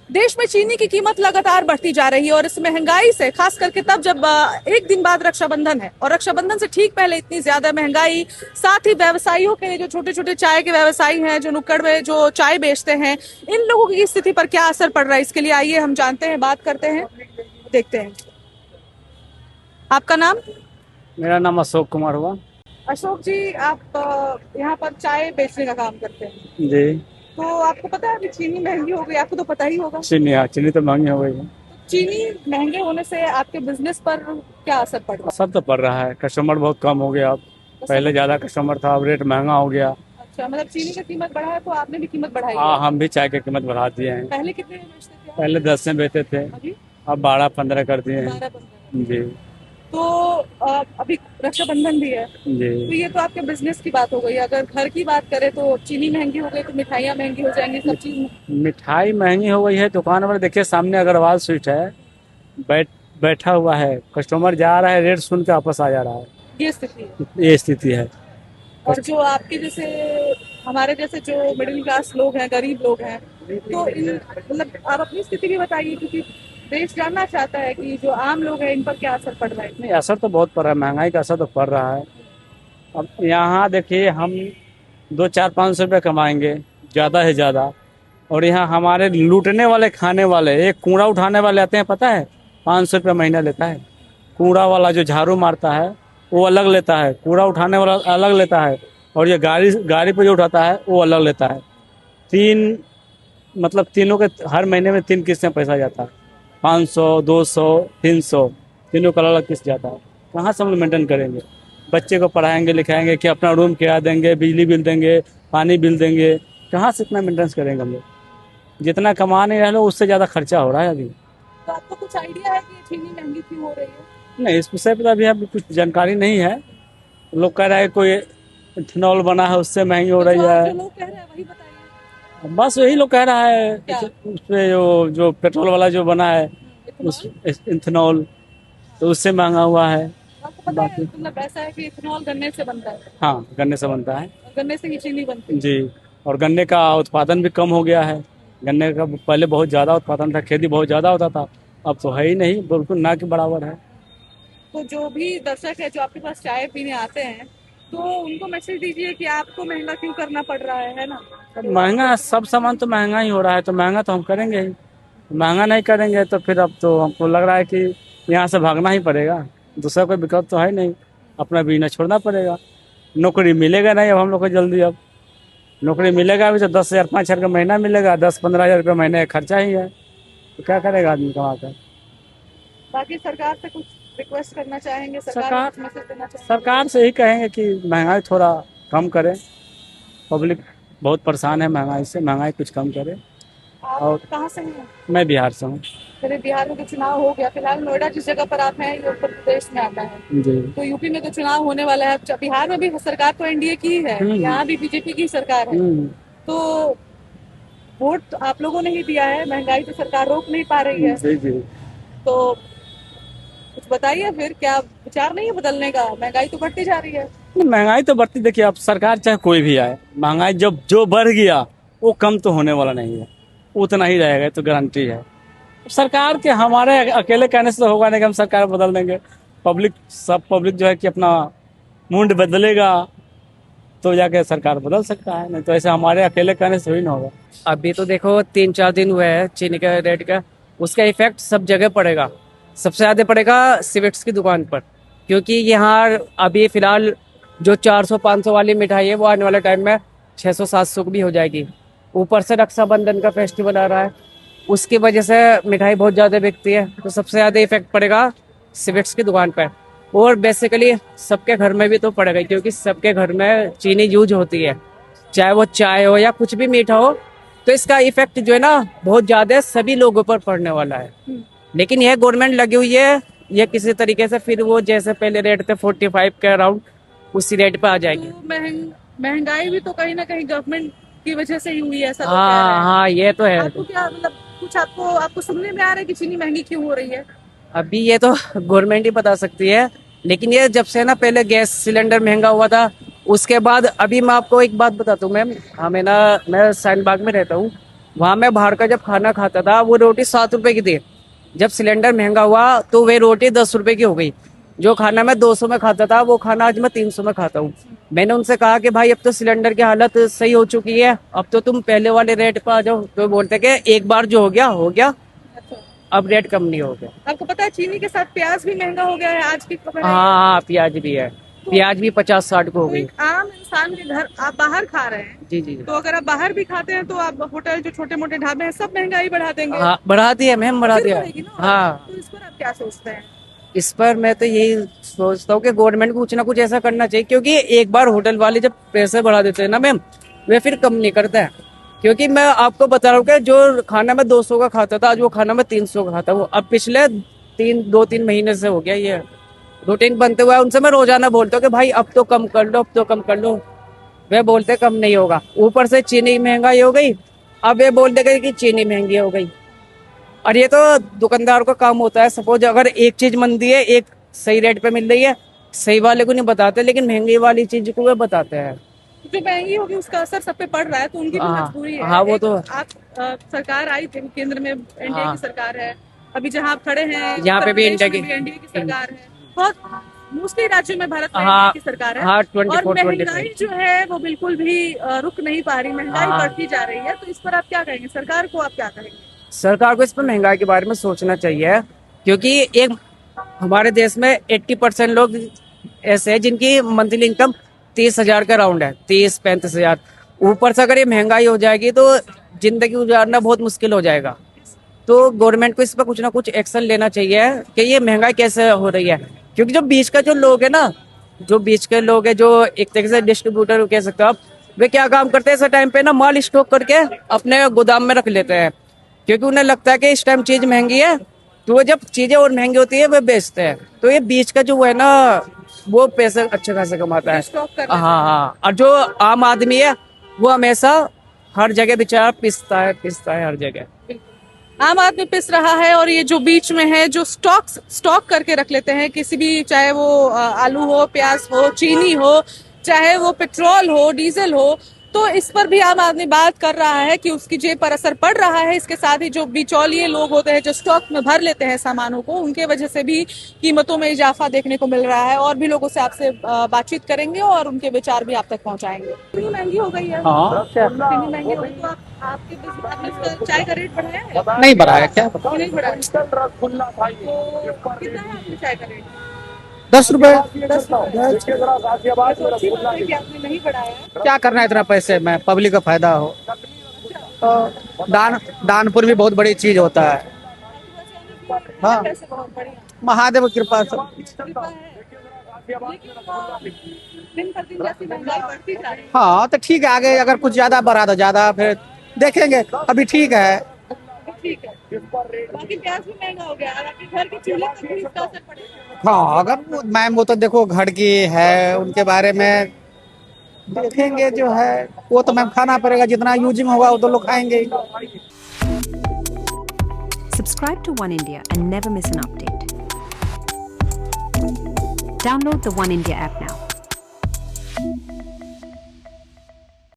देश में चीनी की कीमत लगातार बढ़ती जा रही है और इस महंगाई से खास करके तब जब एक दिन बाद रक्षाबंधन है और रक्षाबंधन से ठीक पहले इतनी ज्यादा महंगाई, साथ ही व्यवसायियों के लिए जो छोटे छोटे चाय के व्यवसायी हैं, जो नुक्कड़ में जो चाय बेचते हैं, इन लोगों की स्थिति पर क्या असर पड़ रहा है, इसके लिए आइए हम जानते हैं, बात करते हैं, देखते हैं। आपका नाम? मेरा नाम अशोक कुमार हुआ। अशोक जी, आप यहाँ पर चाय बेचने का काम करते हैं, जी। तो आपको पता है अभी चीनी महंगी हो गई, आपको तो पता ही होगा। चीनी, हाँ, चीनी तो महंगी हो गई है। चीनी महंगे होने से आपके बिजनेस पर क्या असर पड़ रहा असर तो पड़ रहा है, कस्टमर बहुत कम हो गया अब। है? पहले ज्यादा कस्टमर था, अब रेट महंगा हो गया। अच्छा, मतलब चीनी की कीमत बढ़ा है तो आपने भी कीमत बढ़ाई हाँ, है। हम भी चाय की कीमत बढ़ा दिए हैं। पहले कितने में बेचते थे आप? पहले 10 में बेचते थे, अभी अब 12-15 कर दिए हैं। 12-15। जी। तो अभी रक्षाबंधन भी है, तो जी। ये तो आपके बिजनेस की बात हो गई। अगर घर की बात करें तो चीनी महंगी हो गई तो मिठाइयाँ महंगी हो जाएंगी, सब चीज। मिठाई महंगी हो गई है। दुकान पर देखिए, सामने अग्रवाल स्वीट है, बैठ बैठा हुआ है, कस्टमर जा रहा है, रेट सुन के वापस आ जा रहा है। ये स्थिति है। ये स्थिति है। और जो आपके जैसे, हमारे जैसे जो मिडिल क्लास लोग हैं, गरीब लोग हैं, तो इन मतलब आप अपनी स्थिति भी बताइए, क्योंकि देश जानना चाहता है कि जो आम लोग हैं इन पर क्या असर पड़ रहा है। नहीं, असर तो बहुत पड़ रहा है, महंगाई का असर तो पड़ रहा है। अब यहाँ देखिए, हम 2-4-500 रुपये कमाएंगे ज़्यादा से ज़्यादा, और यहाँ हमारे लूटने वाले, खाने वाले, एक कूड़ा उठाने वाले आते हैं, पता है, 500 रुपये महीना लेता है। कूड़ा वाला जो झाड़ू मारता है वो अलग लेता है, कूड़ा उठाने वाला अलग लेता है, और ये गाड़ी गाड़ी पे जो उठाता है वो अलग लेता है। तीन, मतलब तीनों के हर महीने में 3 किस्त में पैसा जाता है, 500, 200, 300, तीनों का अलग अलग किस्त जाता है। कहाँ से हम लोग मेंटेन करेंगे? बच्चे को पढ़ाएंगे लिखाएंगे कि अपना रूम किराया देंगे, बिजली बिल देंगे, पानी बिल देंगे, कहाँ से इतना मेंटेनेंस करेंगे हम लोग? जितना कमा नहीं रहे लोग, उससे ज़्यादा खर्चा हो रहा है अभी। तो आपको कुछ आइडिया है कि ये चीनी महंगी क्यों हो रही है? नहीं, इस विषय पर अभी अभी कुछ जानकारी नहीं है। लोग कह रहे हैं कोई इथेनॉल बना है उससे महंगी हो तो रही जो है। लोग कह रहे हैं वही बताइए। बस यही लोग कह रहा है। क्या? उस पे जो जो पेट्रोल वाला जो बना है, उस इथेनॉल, तो उससे महंगा हुआ है। आपको पता है, बाकी मतलब ऐसा है कि इथेनॉल गन्ने से बनता है हाँ, गन्ने से बनता है। और गन्ने से ही चीनी बनती है। जी। और गन्ने का उत्पादन भी कम हो गया है। गन्ने का पहले बहुत ज़्यादा उत्पादन था, खेती बहुत ज़्यादा होता था, अब तो है ही नहीं, बिल्कुल ना के बराबर है। तो जो भी दर्शक है जो आपके पास चाय पीने आते हैं, तो उनको मैसेज दीजिए कि आपको महंगा क्यों करना पड़ रहा है ना? अब महंगा, सब सामान तो महंगा ही हो रहा है, तो महंगा तो हम करेंगे ही। महंगा नहीं करेंगे तो फिर अब तो हमको लग रहा है कि यहाँ से भागना ही पड़ेगा। दूसरा कोई विकल्प तो है नहीं, अपना बिजनेस छोड़ना पड़ेगा। नौकरी मिलेगा नहीं अब हम लोग को जल्दी। अब नौकरी मिलेगा अभी तो 10,000 5,000 का महीना मिलेगा, 10-15 हज़ार रुपये महीने का खर्चा ही है, तो क्या करेगा आदमी कमा कर? बाकी सरकार से कुछ रिक्वेस्ट करना चाहेंगे, सरकार को सरकार कुछ मैसेज देना चाहेंगे? सरकार से ही कहेंगे कि महंगाई थोड़ा कम करे। पब्लिक बहुत परेशान है महंगाई से, महंगाई कुछ कम करे। आप और कहाँ से हैं? मैं बिहार से हूँ। फिर बिहार में तो चुनाव हो गया, फिलहाल नोएडा जिस जगह पर आप हैं ये उत्तर प्रदेश में आता है, जी। तो यूपी में तो चुनाव होने वाला है। अब बिहार में भी सरकार तो एनडीए की ही है, यहाँ भी बीजेपी की सरकार है, हम्म। तो वोट आप लोगों ने ही दिया है, महंगाई तो सरकार रोक नहीं पा रही है, जी जी। तो कुछ बताइए फिर, क्या विचार नहीं है बदलने का? महंगाई तो बढ़ती जा रही है। महंगाई तो बढ़ती, देखिए अब सरकार चाहे कोई भी आए, महंगाई जब जो बढ़ गया वो कम तो होने वाला नहीं है, उतना ही रहेगा, ये तो गारंटी है। सरकार के हमारे अकेले कहने से तो होगा नहीं कि हम सरकार बदल देंगे। पब्लिक, सब पब्लिक जो है कि अपना मूड बदलेगा तो जाके सरकार बदल सकता है, नहीं तो ऐसे हमारे अकेले कहने से ही ना होगा। अभी तो देखो 3-4 दिन हुए हैं चीनी के रेट का, उसका इफेक्ट सब जगह पड़ेगा। सबसे ज़्यादा पड़ेगा स्वीट्स की दुकान पर, क्योंकि यहाँ अभी फिलहाल जो 400-500 वाली मिठाई है वो आने वाले टाइम में 600-700 की भी हो जाएगी। ऊपर से रक्षाबंधन का फेस्टिवल आ रहा है, उसकी वजह से मिठाई बहुत ज़्यादा बिकती है, तो सबसे ज़्यादा इफेक्ट पड़ेगा स्वीट्स की दुकान पर। और बेसिकली सबके घर में भी तो पड़ेगा, क्योंकि सबके घर में चीनी यूज होती है, चाहे वो चाय हो या कुछ भी मीठा हो, तो इसका इफेक्ट जो है ना बहुत ज्यादा सभी लोगों पर पड़ने वाला है। लेकिन यह गवर्नमेंट लगी हुई है, ये किसी तरीके से फिर वो जैसे पहले रेट थे 45 के अराउंड, उसी रेट पे आ जाएगी। तो महंगाई भी तो कहीं ना कहीं गवर्नमेंट की वजह से ही हुई है, ऐसा लोग कह रहे हाँ हैं। हाँ, ये तो है। आपको क्या मतलब, कुछ आपको सुनने में आ रहा है कि चीनी महंगी क्यों हो रही है? अभी ये तो गवर्नमेंट ही बता सकती है, लेकिन ये जब से ना पहले गैस सिलेंडर महंगा हुआ था, उसके बाद अभी मैं आपको एक बात बताता हूँ मैम, हमें ना, मैं साइन बाग में रहता हूँ, वहाँ मैं बाहर का जब खाना खाता था वो रोटी 7 रुपए की थी। जब सिलेंडर महंगा हुआ तो वे रोटी 10 रुपए की हो गई। जो खाना मैं 200 में खाता था वो खाना आज मैं 300 में खाता हूँ। मैंने उनसे कहा कि भाई अब तो सिलेंडर की हालत सही हो चुकी है, अब तो तुम पहले वाले रेट पर आ जाओ। तो बोलते कि एक बार जो हो गया, अच्छा, अब रेट कम नहीं हो गया। आपको पता है चीनी के साथ प्याज भी महंगा हो गया है, आज की खबर है। हाँ, प्याज भी है, प्याज भी 50-60 को हो तो गई। एक आम इंसान के घर आप बाहर खा रहे हैं, जी जी जी। तो अगर आप बाहर भी खाते हैं तो आप होटल जो छोटे मोटे ढाबे हैं सब महंगाई बढ़ा देंगे। हाँ, बढ़ा दिया मैम, बढ़ा फिर दिया। बढ़ेगी ना। हाँ, तो इस पर आप क्या सोचते हैं? इस पर मैं तो यही सोचता हूँ कि गवर्नमेंट को कुछ ना कुछ ऐसा करना चाहिए, क्योंकि एक बार होटल वाले जब पैसे बढ़ा देते हैं ना मैम, वे फिर कम नहीं करते हैं। क्योंकि मैं आपको बता रहा हूँ कि जो खाना मैं 200 का खाता था, आज वो खाना मैं 300 का खाता हूँ। अब पिछले 2-3 महीने से हो गया ये रूटीन बनते हुए। उनसे मैं रोजाना बोलता हूँ कि भाई अब तो कम कर लो, अब तो कम कर लो। वे बोलते कम नहीं होगा, ऊपर से चीनी महंगाई हो गई। अब वे बोल देंगे कि चीनी महंगी हो गई। और ये तो दुकानदार का काम होता है। सपोज अगर एक चीज मंदी है, एक सही रेट पे मिल रही है, सही वाले को नहीं बताते, लेकिन महंगी वाली चीज को वे बताते हैं। जो महंगी होगी उसका असर सब पे पड़ रहा है, तो उनकी भी हाँ, मजबूरी है। हाँ, वो एक तो आप सरकार आई थी केंद्र में, एनडीए हाँ। की सरकार है। अभी जहाँ आप खड़े हैं यहाँ पे उत्तर भी प्रदेश इंडिया में की भी एनडीए की सरकार है। बहुत मोस्टली राज्यों में भारत में हाँ, एनडीए की सरकार है। हाँ, और 24-25। महंगाई जो है वो बिल्कुल भी रुक नहीं पा रही, महंगाई हाँ। बढ़ती जा रही है। तो इस पर आप क्या कहेंगे, सरकार को आप क्या कहेंगे? सरकार को इस पर महंगाई के बारे में सोचना चाहिए, क्योंकि एक हमारे देश में 80% लोग ऐसे हैं जिनकी मंथली इनकम 30,000 का राउंड है, 30-35,000। ऊपर से अगर ये महंगाई हो जाएगी तो जिंदगी गुजारना बहुत मुश्किल हो जाएगा। तो गवर्नमेंट को इस पर कुछ ना कुछ एक्शन लेना चाहिए कि ये महंगाई कैसे हो रही है। क्योंकि जो बीच का जो लोग है ना, जो बीच के लोग है, जो एक तरीके से डिस्ट्रीब्यूटर कह सकते हो आप, वे क्या काम करते हैं इस टाइम पे ना, माल स्टॉक करके अपने गोदाम में रख लेते हैं। क्योंकि उन्हें लगता है कि इस टाइम चीज महंगी है, तो वो जब चीजें और महंगी होती है वे बेचते हैं। तो ये बीच का जो है ना, वो पैसे अच्छे खासे कमाता है। स्टॉक कर हाँ हाँ। और जो आम आदमी है वो हमेशा हर जगह बेचारा पिसता है हर जगह। आम आदमी पिस रहा है। और ये जो बीच में है, जो स्टॉक करके रख लेते हैं किसी भी, चाहे वो आलू हो, प्याज हो, चीनी हो, चाहे वो पेट्रोल हो, डीजल हो, तो इस पर भी आम आदमी बात कर रहा है कि उसकी जेब पर असर पड़ रहा है। इसके साथ ही जो बिचौलिए लोग होते हैं, जो स्टॉक में भर लेते हैं सामानों को, उनके वजह से भी कीमतों में इजाफा देखने को मिल रहा है। और भी लोगों से आपसे बातचीत करेंगे और उनके विचार भी आप तक पहुंचाएंगे। चीनी महंगी हो गई है। हाँ, चीनी महंगी हो गई तो आपने इसका चाय का रेट बढ़ाया है? नहीं बढ़ाया क्या? नहीं बढ़ाया। तो कितना है आपके चाय का रेट? 10 रुपए। तो अच्छी बात है कि आपने नहीं बढ़ाया है। क्या करना है इतना पैसे में, पब्लिक का फायदा हो। तो दानपुर भी बहुत बड़ी चीज होता है। हाँ। पैसे बहुत बढ़िया महादेव की कृपा से। कृपा है। लेकिन दिन पर दिन जैसी महंगाई बढ़ती जा रही है। हाँ तो ठीक है, आगे अगर कुछ ज्यादा बढ़ा दो ज्यादा, फिर देखेंगे। अभी ठीक है। तो ठीक है। बाकी प्याज भी महंगा हो गया, आपके घर के चूल्हे पर भी इसका असर पड़ेगा। हाँ, अगर मैम वो तो देखो घर की है, उनके बारे में देखेंगे। जो है वो तो मैम खाना पड़ेगा, जितना यूजिंग होगा वो तो लोग खाएंगे। Subscribe to One India and never miss an update. Download the One India app now.